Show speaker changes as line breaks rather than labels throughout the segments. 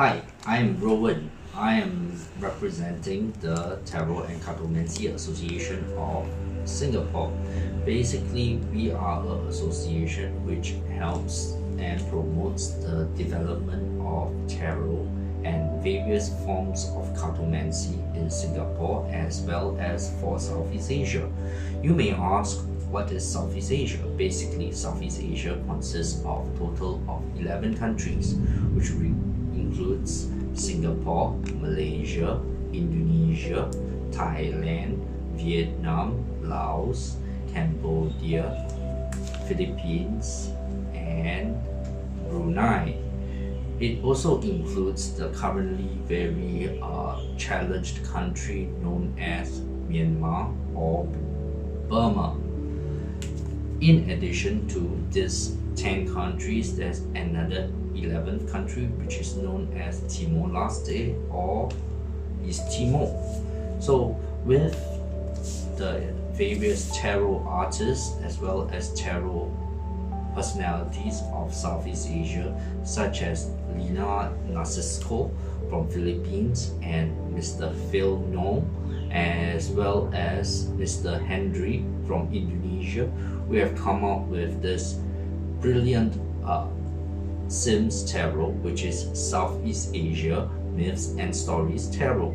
Hi, I'm Rowan. I am representing the Tarot and Cartomancy Association of Singapore. Basically, we are an association which helps and promotes the development of tarot and various forms of cartomancy in Singapore as well as for Southeast Asia. You may ask, what is Southeast Asia? Basically, Southeast Asia consists of a total of 11 countries, which includes Singapore, Malaysia, Indonesia, Thailand, Vietnam, Laos, Cambodia, Philippines, and Brunei. It also includes the currently very challenged country known as Myanmar or Burma. In addition to these 10 countries, there's another 11th country which is known as Timor-Leste or East Timor. So with the various tarot artists as well as tarot personalities of Southeast Asia, such as Lina Narcisco from Philippines and Mr. Phil No, as well as Mr. Hendry from Indonesia, we have come up with this brilliant SEAMS Tarot, which is Southeast Asia Myths and Stories Tarot.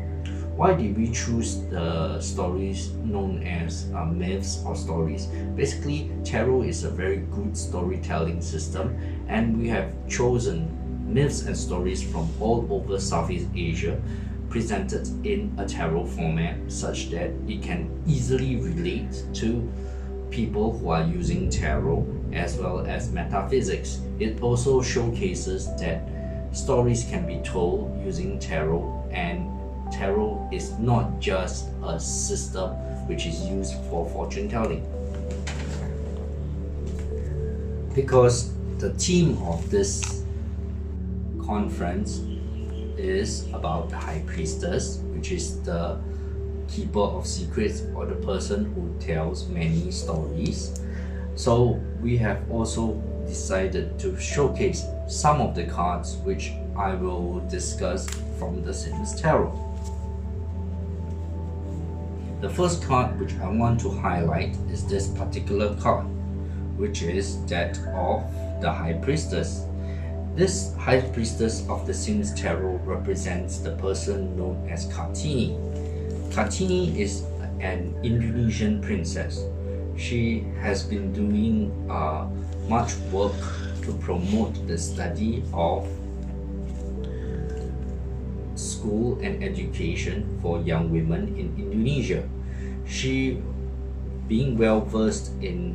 Why did we choose the stories known as myths or stories? Basically, tarot is a very good storytelling system, and we have chosen myths and stories from all over Southeast Asia presented in a tarot format such that it can easily relate to people who are using tarot as well as metaphysics. It also showcases that stories can be told using tarot, and tarot is not just a system which is used for fortune telling. Because the theme of this conference is about the High Priestess, which is the keeper of secrets or the person who tells many stories. So we have also decided to showcase some of the cards which I will discuss from the SEAMS Tarot. The first card which I want to highlight is this particular card, which is that of the High Priestess. This High Priestess of the SEAMS Tarot represents the person known as Kartini. Kartini is an Indonesian princess. She has been doing much work to promote the study of school and education for young women in Indonesia. She, being well versed in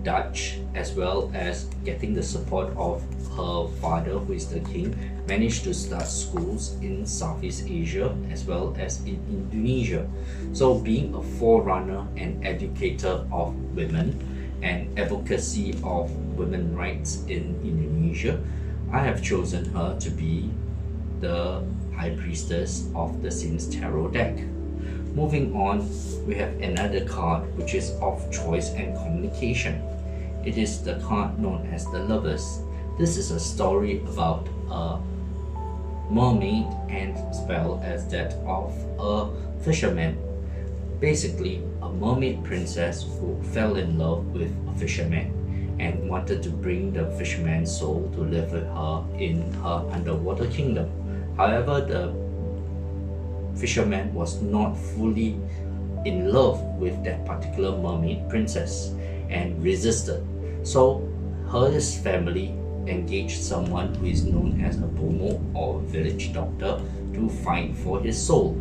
Dutch as well as getting the support of her father, who is the king, managed to start schools in Southeast Asia as well as in Indonesia. So being a forerunner and educator of women and advocacy of women's rights in Indonesia, I have chosen her to be the High Priestess of the SEAMS Tarot deck. Moving on, we have another card which is of choice and communication. It is the card known as the Lovers. This is a story about a mermaid and as well as that of a fisherman. Basically, a mermaid princess who fell in love with a fisherman and wanted to bring the fisherman's soul to live with her in her underwater kingdom. However, the fisherman was not fully in love with that particular mermaid princess and resisted. So his family engaged someone who is known as a bomo or village doctor to fight for his soul.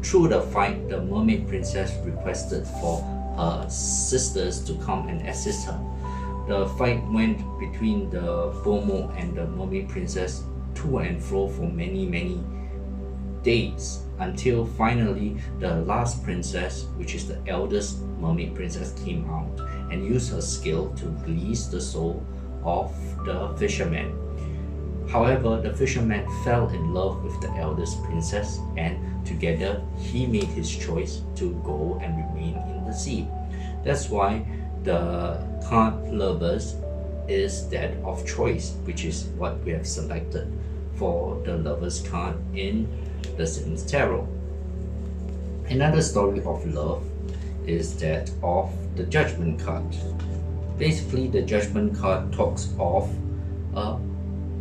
Through the fight, the mermaid princess requested for her sisters to come and assist her. The fight went between the bomo and the mermaid princess to and fro for many days, until finally the last princess, which is the eldest mermaid princess, came out and used her skill to release the soul of the fisherman. However, the fisherman fell in love with the eldest princess, and together he made his choice to go and remain in the sea. That's why the card Lovers is that of choice, which is what we have selected for the Lover's card in the SEAMS Tarot. Another story of love is that of the Judgment card. Basically, the Judgment card talks of a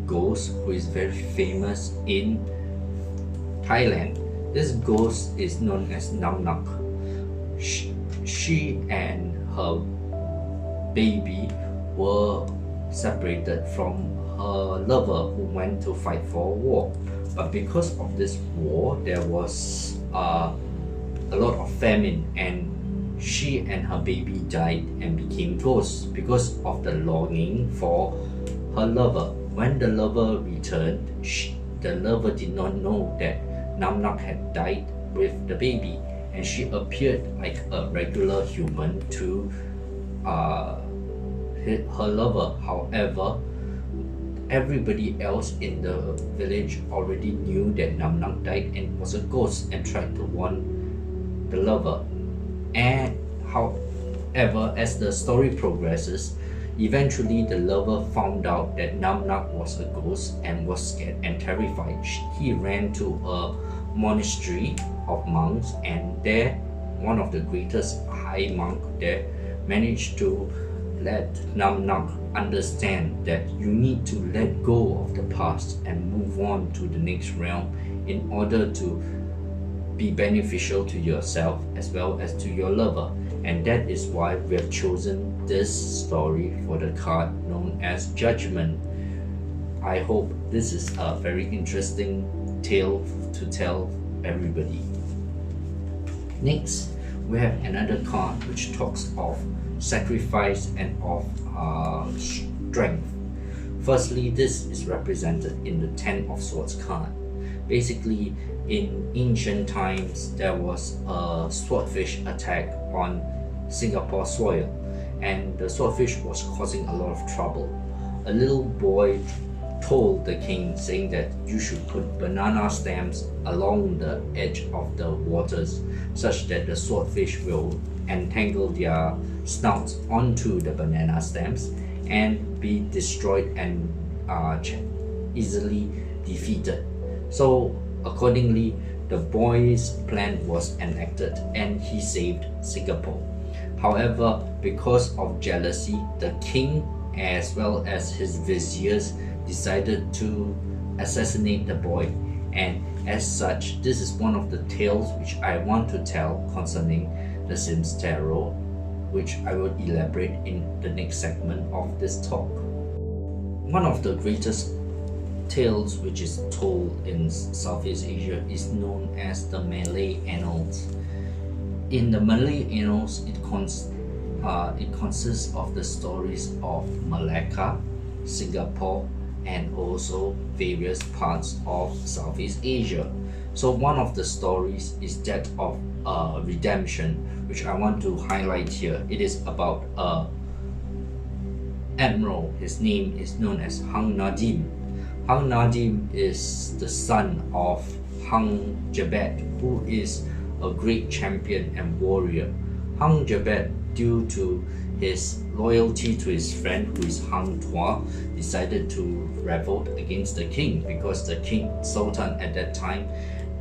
ghost who is very famous in Thailand. This ghost is known as Nam Nak. She and her baby were separated from her lover who went to fight for a war. But because of this war, there was a lot of famine, and she and her baby died and became ghosts because of the longing for her lover. When the lover returned, the lover did not know that Nam Nak had died with the baby, and she appeared like a regular human to her lover. However, everybody else in the village already knew that Nam Nak died and was a ghost and tried to warn the lover. And however, as the story progresses, eventually the lover found out that Nam Nak was a ghost and was scared and terrified. He ran to a monastery of monks, and there one of the greatest high monk there managed to let Nam Nak understand that you need to let go of the past and move on to the next realm in order to be beneficial to yourself as well as to your lover. And that is why we have chosen this story for the card known as Judgment. I hope this is a very interesting tale to tell everybody. Next, we have another card which talks of sacrifice and of strength. Firstly, this is represented in the Ten of Swords card. Basically, in ancient times, there was a swordfish attack on Singapore soil, and the swordfish was causing a lot of trouble. A little boy told the king, saying that you should put banana stems along the edge of the waters such that the swordfish will entangle their snouts onto the banana stems and be destroyed and easily defeated. So accordingly, the boy's plan was enacted and he saved Singapore. However, because of jealousy, the king as well as his viziers decided to assassinate the boy, and as such, this is one of the tales which I want to tell concerning the SEAMS Tarot, which I will elaborate in the next segment of this talk. One of the greatest tales which is told in Southeast Asia is known as the Malay Annals. In the Malay Annals, it consists of the stories of Malacca, Singapore, and also various parts of Southeast Asia. So one of the stories is that of redemption, which I want to highlight here. It is about admiral. His name is known as Hang Nadim. Hang Nadim is the son of Hang Jebat, who is a great champion and warrior. Hang Jebat, due to his loyalty to his friend who is Hang Tuah, decided to revolt against the king because the king Sultan at that time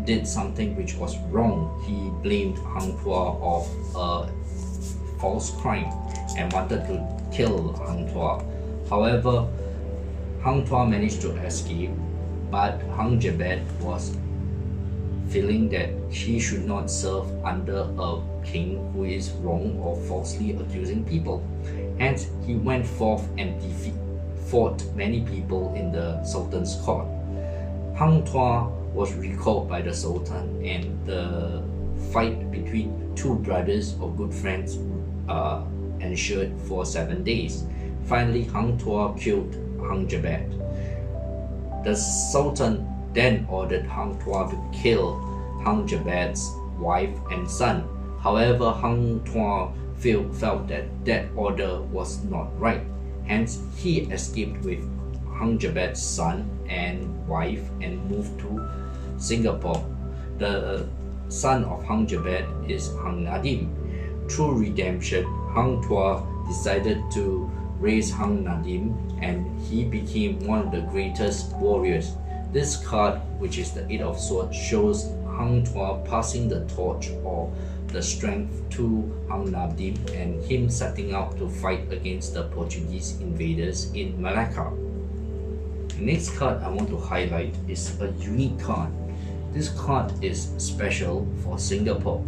did something which was wrong. He blamed Hang Tuah of a false crime and wanted to kill Hang Tuah. However, Hang Tuah managed to escape, but Hang Jebat was feeling that he should not serve under a king who is wrong or falsely accusing people. Hence, he went forth and fought many people in the Sultan's court. Hang Tuah was recalled by the Sultan, and the fight between two brothers or good friends ensured for 7 days. Finally, Hang Tuah killed Hang Jebat. The Sultan then ordered Hang Tuah to kill Hang Jebat's wife and son. However, Hang Tuah felt that that order was not right. Hence, he escaped with Hang Jebat's son and wife and moved to Singapore. The son of Hang Jebat is Hang Nadim. Through redemption, Hang Tuah decided to raise Hang Nadim, and he became one of the greatest warriors. This card, which is the Eight of Swords, shows Hang Tuah passing the torch or the strength to Hang Nadim and him setting out to fight against the Portuguese invaders in Malacca. The next card I want to highlight is a unique card. This card is special for Singapore.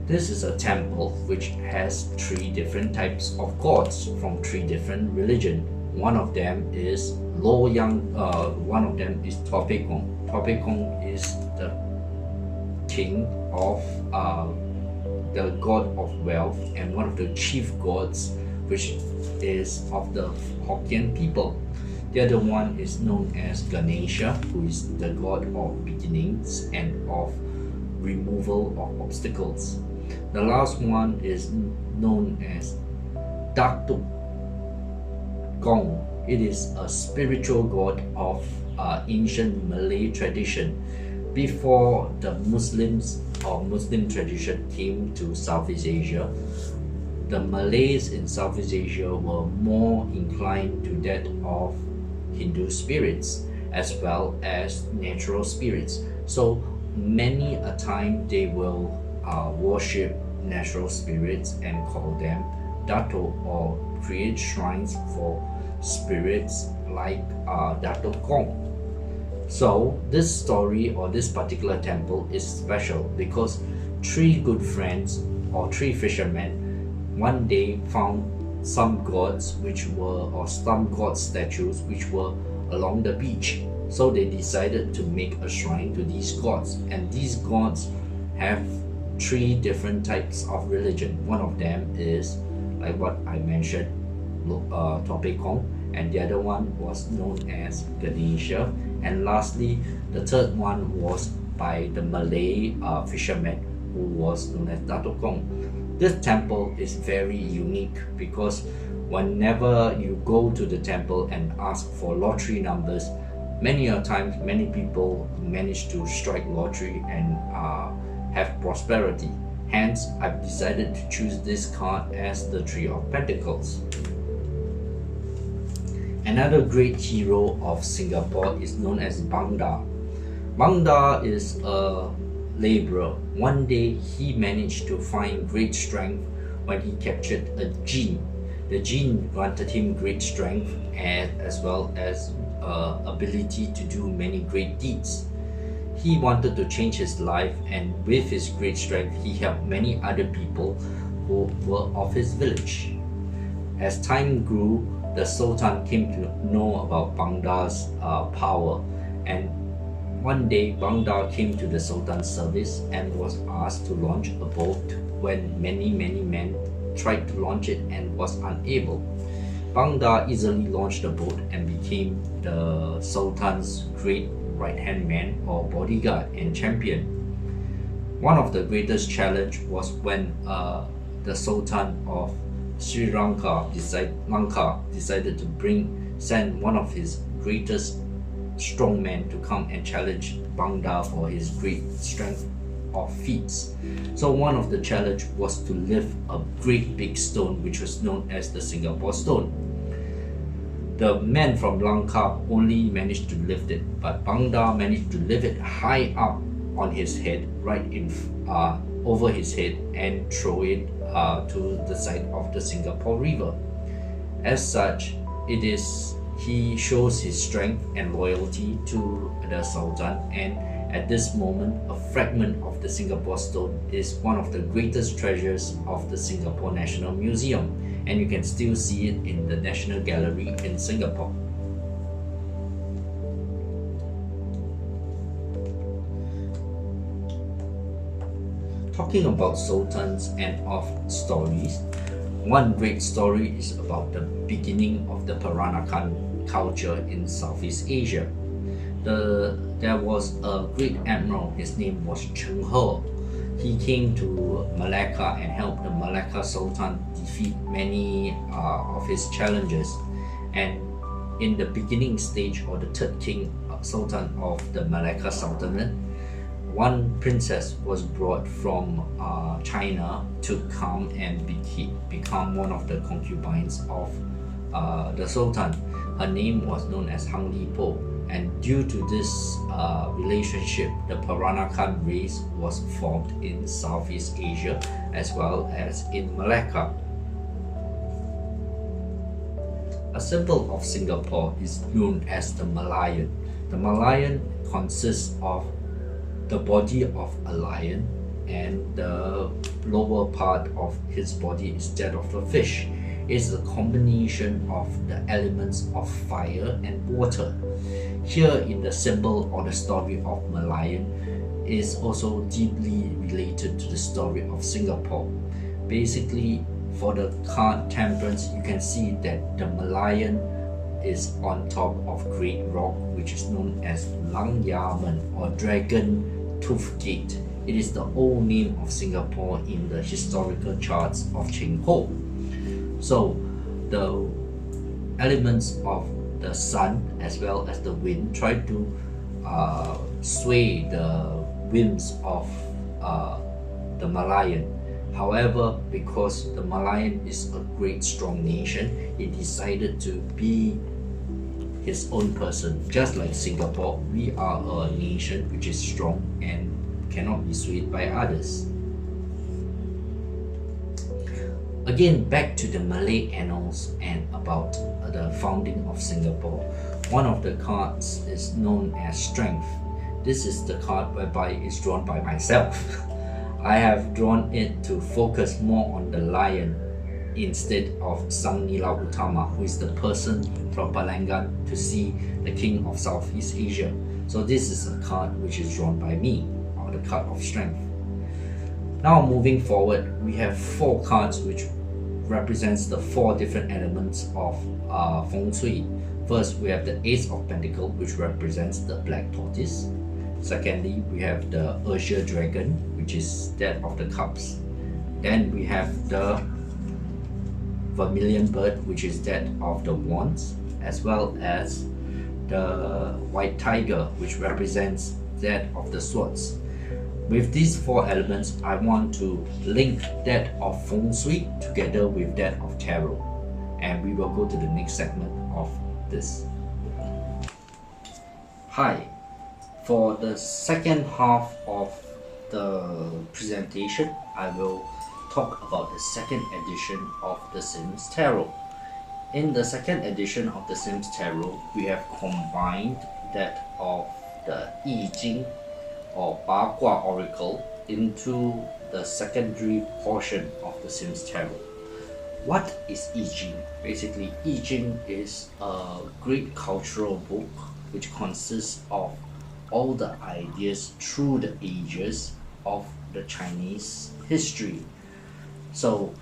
This is a temple which has 3 different types of gods from 3 different religions. One of them is one of them is Tua Pek Kong. Tua Pek Kong is the king of the god of wealth and one of the chief gods, which is of the Hokkien people. The other one is known as Ganesha, who is the god of beginnings and of removal of obstacles. The last one is known as Datuk Gong. It is a spiritual god of ancient Malay tradition. Before the Muslims or Muslim tradition came to Southeast Asia, the Malays in Southeast Asia were more inclined to that of Hindu spirits as well as natural spirits. So many a time they will worship natural spirits and call them Dato, or create shrines for spirits like Dato Kong. So this story or this particular temple is special because 3 good friends or 3 fishermen one day found some gods or some god statues which were along the beach. So they decided to make a shrine to these gods, and these gods have 3 different types of religion. One of them is like what I mentioned, Tua Pek Kong, and the other one was known as Ganesha, and lastly the third one was by the Malay fisherman who was known as Dato Kong. This temple is very unique because whenever you go to the temple and ask for lottery numbers, many a times many people manage to strike lottery and have prosperity. Hence, I've decided to choose this card as the 3 of Pentacles. Another great hero of Singapore is known as Bangda. Bangda is a laborer. One day he managed to find great strength when he captured a jinn. The jinn granted him great strength and as well as ability to do many great deeds. He wanted to change his life, and with his great strength he helped many other people who were of his village. As time grew, the Sultan came to know about Bangda's power, and one day Bangda came to the Sultan's service and was asked to launch a boat when many men tried to launch it and was unable. Bangda easily launched the boat and became the Sultan's great right-hand man or bodyguard and champion. One of the greatest challenge was when the Sultan of Sri Lanka decided to send one of his greatest strongmen to come and challenge Bangda for his great strength of feats. So one of the challenge was to lift a great big stone which was known as the Singapore stone. The man from Lanka only managed to lift it, but Bangda managed to lift it high up on his head, over his head, and throw it to the side of the Singapore River. As such, he shows his strength and loyalty to the Sultan, and at this moment, a fragment of the Singapore stone is one of the greatest treasures of the Singapore National Museum, and you can still see it in the National Gallery in Singapore. Talking about sultans and of stories, one great story is about the beginning of the Peranakan culture in Southeast Asia. There was a great admiral, his name was Cheng He. He came to Malacca and helped the Malacca Sultan defeat many of his challenges. And in the beginning stage, or the third king sultan of the Malacca Sultanate, one princess was brought from China to come and become one of the concubines of the Sultan. Her name was known as Hang Li Po. And due to this relationship, the Peranakan race was formed in Southeast Asia as well as in Malacca. A symbol of Singapore is known as the Malayan. The Malayan consists of the body of a lion, and the lower part of his body is that of a fish. It is a combination of the elements of fire and water. Here in the symbol or the story of Malayan is also deeply related to the story of Singapore. Basically, for the card Temperance, you can see that the Malayan is on top of Great Rock, which is known as Lang Yaman or Dragon Tooth Gate. It is the old name of Singapore in the historical charts of Ching Ho. So the elements of the sun as well as the wind try to sway the whims of the Malayan. However, because the Malayan is a great strong nation, it decided to be his own person. Just like Singapore, we are a nation which is strong and cannot be swayed by others. Again, back to the Malay annals and about the founding of Singapore. One of the cards is known as Strength. This is the card whereby it's drawn by myself. I have drawn it to focus more on the lion instead of Sang Nila Utama, who is the person from Balangan to see the king of Southeast Asia. So this is a card which is drawn by me, or the card of Strength. Now moving forward, we have 4 cards which represents the 4 different elements of feng shui. First, we have the Ace of Pentacles, which represents the black tortoise. Secondly, we have the Azure Dragon, which is that of the cups. Then we have the Vermilion Bird, which is that of the wands, as well as the White Tiger, which represents that of the swords. With these 4 elements, I want to link that of feng shui together with that of tarot, and we will go to the next segment of this. Hi, for the second half of the presentation, I will talk about the second edition of the SEAMS Tarot. In the second edition of the SEAMS Tarot, we have combined that of the I Ching or Bagua Oracle into the secondary portion of the SEAMS Tarot. What is I Ching? Basically, I Ching is a great cultural book which consists of all the ideas through the ages of the Chinese history. So,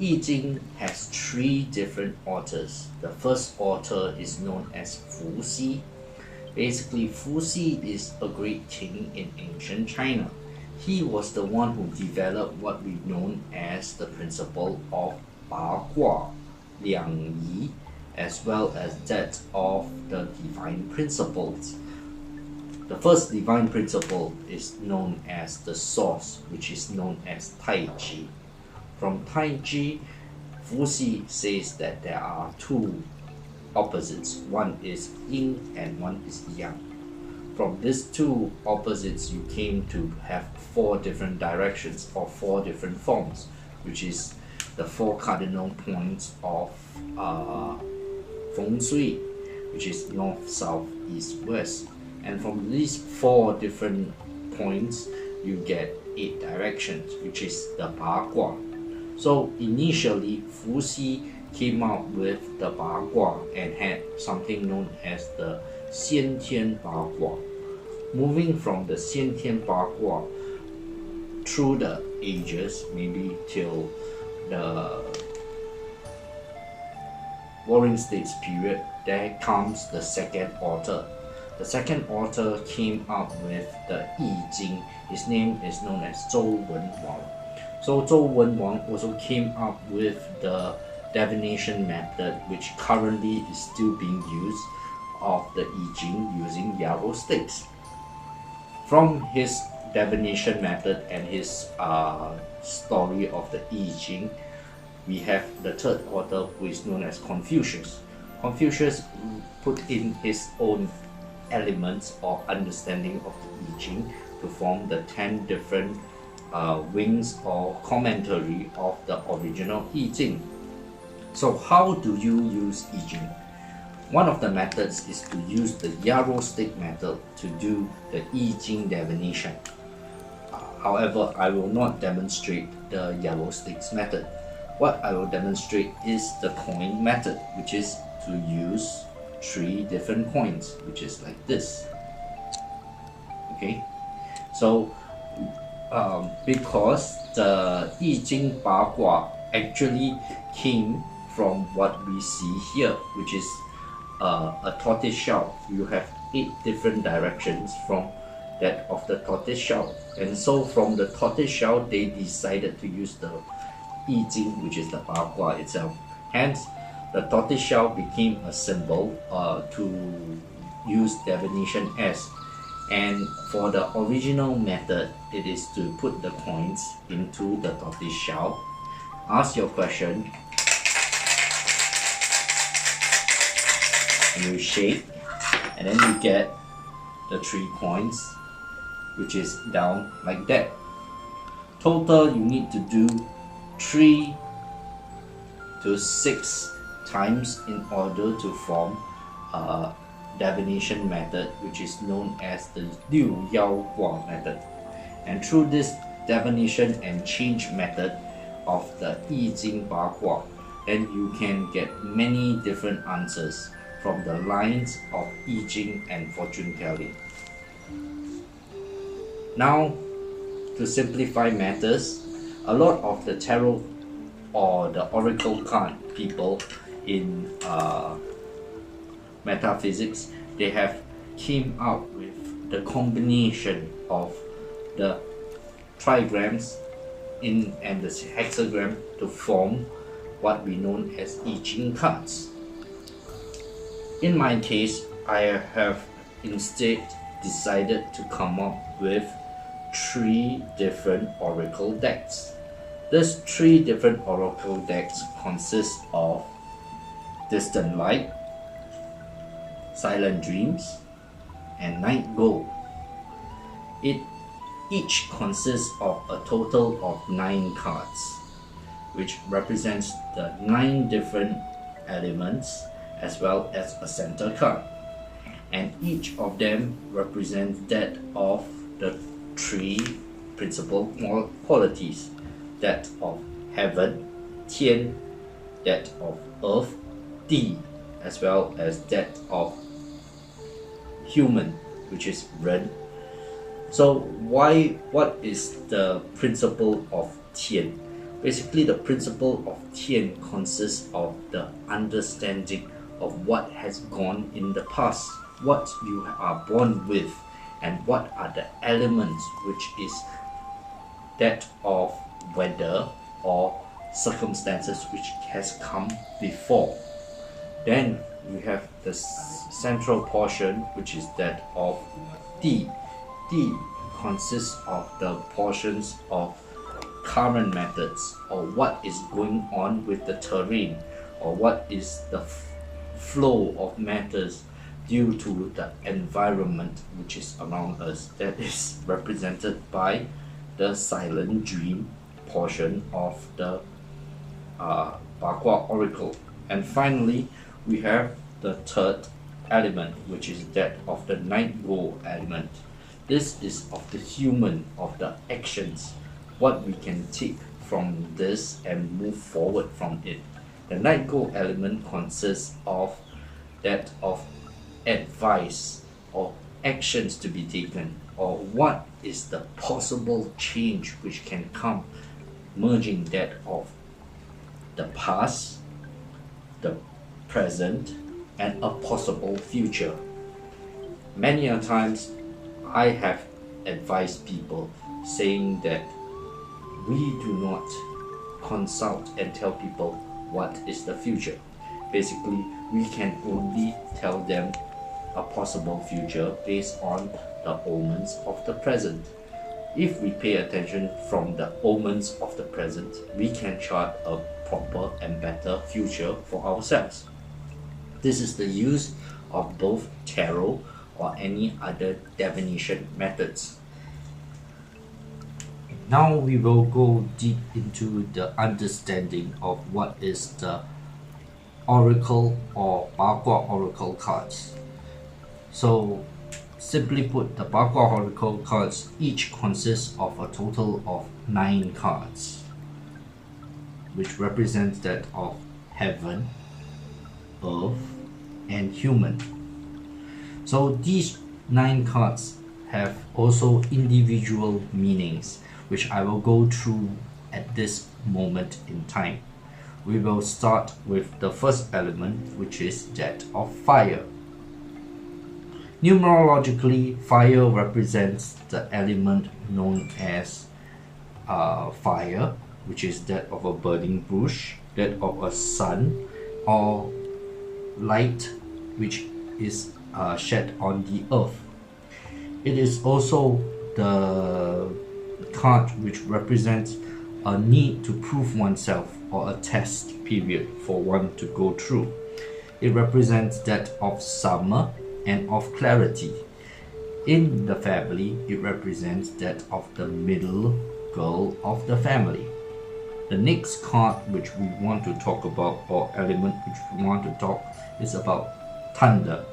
I Ching has 3 different authors. The first author is known as Fu Xi. Basically, Fu Xi is a great king in ancient China. He was the one who developed what we know as the principle of Bagua, Liang Yi, as well as that of the divine principles. The first divine principle is known as the source, which is known as Tai Chi. From Tai Chi, Fu Xi says that there are 2 opposites. One is yin and one is yang. From these 2 opposites, you came to have 4 different directions or 4 different forms, which is the 4 cardinal points of feng shui, which is north, south, east, west. And from these 4 different points, you get 8 directions, which is the Bagua. So initially, Fu Xi came out with the Bagua and had something known as the Xiantian Bagua. Moving from the Xiantian Bagua through the ages, maybe till the Warring States period, there comes the second author. The second author came up with the I Ching. His name is known as Zhou Wenwang. So Zhou Wenwang also came up with the divination method, which currently is still being used, of the I Ching using yarrow sticks. From his divination method and his story of the I Ching, we have the third author, who is known as Confucius. Confucius put in his own elements or understanding of the I Ching to form the 10 different wings or commentary of the original I Ching. So how do you use I Ching? One of the methods is to use the yarrow stick method to do the I Ching divination. However, I will not demonstrate the yarrow sticks method. What I will demonstrate is the coin method, which is to use 3 different coins, which is like this. Okay, so because the I Ching Bagua actually came from what we see here, which is a tortoise shell. You have 8 different directions from that of the tortoise shell, and so from the tortoise shell they decided to use the I Ching, which is the Bagua itself. Hence, the tortoise shell became a symbol to use divination as. And for the original method, it is to put the coins into the tortoise shell, ask your question, and you shake, and then you get the 3 coins, which is down like that. Total, you need to do 3 to 6 times in order to form a divination method, which is known as the Liu Yao Gua method. And through this divination and change method of the I Ching Bagua, then you can get many different answers from the lines of I Ching and fortune telling. Now, to simplify matters, a lot of the tarot or the oracle card people in metaphysics, they have came out with the combination of the trigrams and the hexagram to form what we know as I Ching cards. In my case, I have instead decided to come up with 3 different oracle decks. These 3 different oracle decks consist of Distant Light, Silent Dreams, and Night Gold. Each consists of a total of 9 cards, which represents the 9 different elements as well as a center card. And each of them represents that of the 3 principal qualities, that of heaven, Tian, that of earth, Di, as well as that of human, which is Ren. So what is the principle of Tian? Basically, the principle of Tian consists of the understanding of what has gone in the past, what you are born with, and what are the elements, which is that of weather or circumstances which has come before. Then we have the central portion, which is that of Di. Di consists of the portions of current methods, or what is going on with the terrain, or what is the flow of matters due to the environment which is around us. That is represented by the silent dream portion of the Bagua oracle. And finally, we have the third element, which is that of the night goal element. This is of the human, of the actions, what we can take from this and move forward from it. The night goal element consists of that of advice or actions to be taken, or what is the possible change which can come, merging that of the past, the present, and a possible future. Many a times I have advised people saying that we do not consult and tell people what is the future. Basically, we can only tell them a possible future based on the omens of the present. If we pay attention from the omens of the present, we can chart a proper and better future for ourselves. This is the use of both tarot or any other divination methods. Now we will go deep into the understanding of what is the oracle or Bagua oracle cards. So simply put, the Bagua oracle cards each consists of a total of 9 cards, which represents that of heaven, earth, and human. So these 9 cards have also individual meanings, which I will go through at this moment in time. We will start with the first element, which is that of fire. Numerologically, fire represents the element known as fire, which is that of a burning bush, that of a sun, or light which is shed on the earth. It is also the card which represents a need to prove oneself or a test period for one to go through. It represents that of summer and of clarity. In the family, it represents that of the middle girl of the family. The next card which we want to talk about, or element which we want to talk, is about thunder.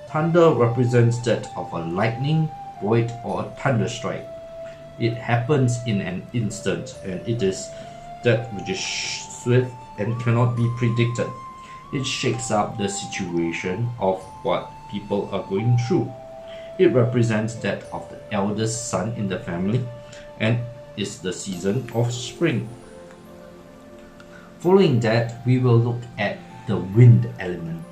Thunder represents that of a lightning, void, or a thunderstrike. It happens in an instant, and it is that which is swift and cannot be predicted. It shakes up the situation of what people are going through. It represents that of the eldest son in the family and is the season of spring. Following that, we will look at the wind element.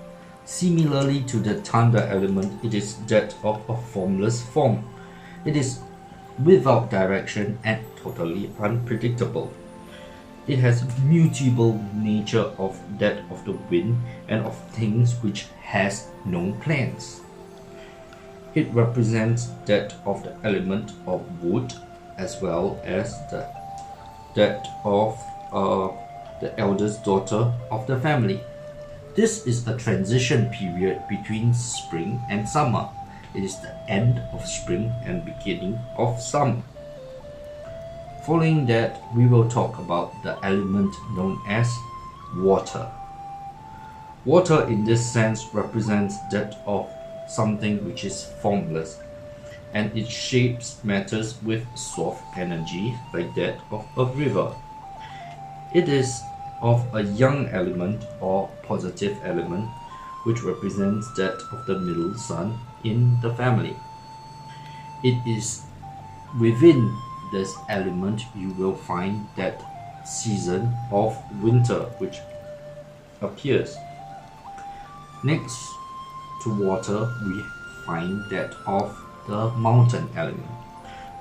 Similarly to the thunder element, it is that of a formless form. It is without direction and totally unpredictable. It has mutable nature of that of the wind and of things which has no plans. It represents that of the element of wood, as well as that of the eldest daughter of the family. This is a transition period between spring and summer. It is the end of spring and beginning of summer. Following that, we will talk about the element known as water. Water in this sense represents that of something which is formless, and it shapes matters with soft energy like that of a river. It is of a young element or positive element, which represents that of the middle son in the family. It is within this element you will find that season of winter which appears. Next to water, we find that of the mountain element.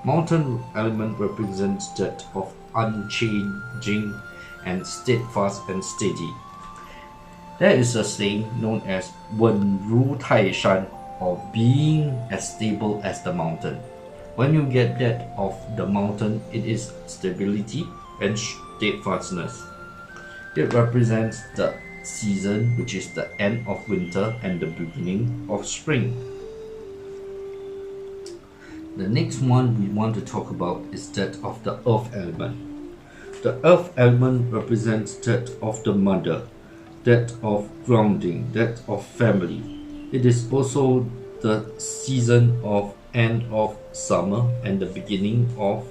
Mountain element represents that of unchanging and steadfast and steady. There is a saying known as 稳如泰山, or being as stable as the mountain. When you get that of the mountain, it is stability and steadfastness. It represents the season, which is the end of winter and the beginning of spring. The next one we want to talk about is that of the earth element. The earth element represents that of the mother, that of grounding, that of family. It is also the season of end of summer and the beginning of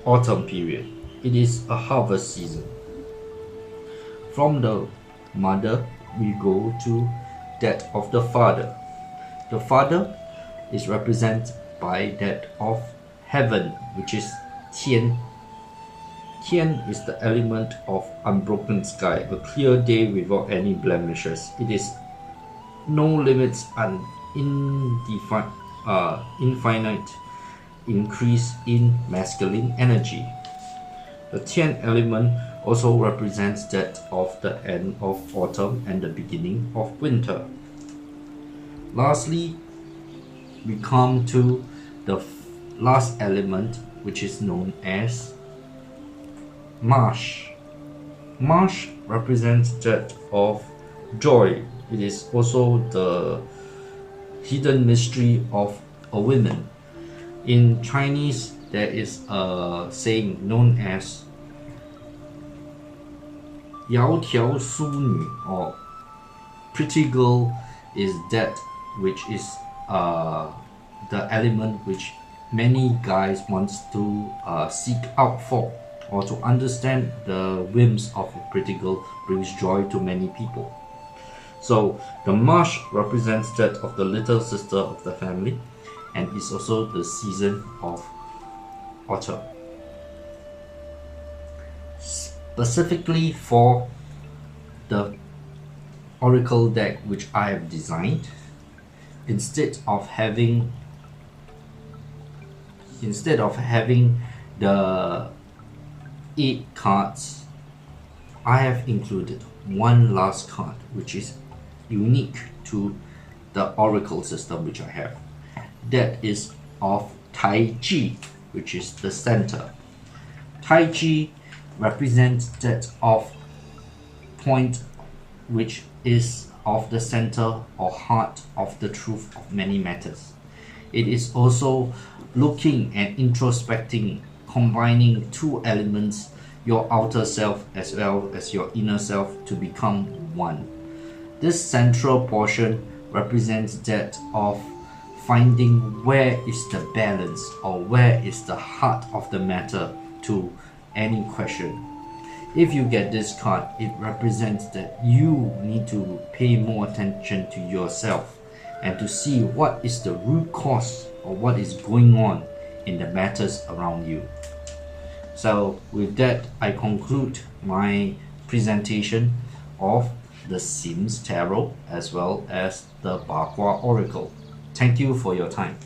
autumn period. It is a harvest season. From the mother, we go to that of the father. The father is represented by that of heaven, which is Tian. Tian is the element of unbroken sky, a clear day without any blemishes. It is no limits and infinite increase in masculine energy. The Tian element also represents that of the end of autumn and the beginning of winter. Lastly, we come to the last element, which is known as marsh. Marsh represents that of joy, It is also the hidden mystery of a woman. In Chinese, there is a saying known as 窈窕淑女, or pretty girl is that which is the element which many guys want to seek out for, or to understand the whims of a pretty girl brings joy to many people. So the marsh represents that of the little sister of the family, and is also the season of autumn. Specifically for the oracle deck which I have designed, instead of having the 8 cards, I have included one last card which is unique to the oracle system which I have. That is of Tai Chi, which is the center. Tai Chi represents that of point which is of the center or heart of the truth of many matters. It is also looking and introspecting, combining 2 elements, your outer self as well as your inner self, to become one. This central portion represents that of finding where is the balance, or where is the heart of the matter to any question. If you get this card, it represents that you need to pay more attention to yourself and to see what is the root cause, or what is going on in the matters around you. So with that, I conclude my presentation of the SEAMS Tarot as well as the Bagua Oracle. Thank you for your time.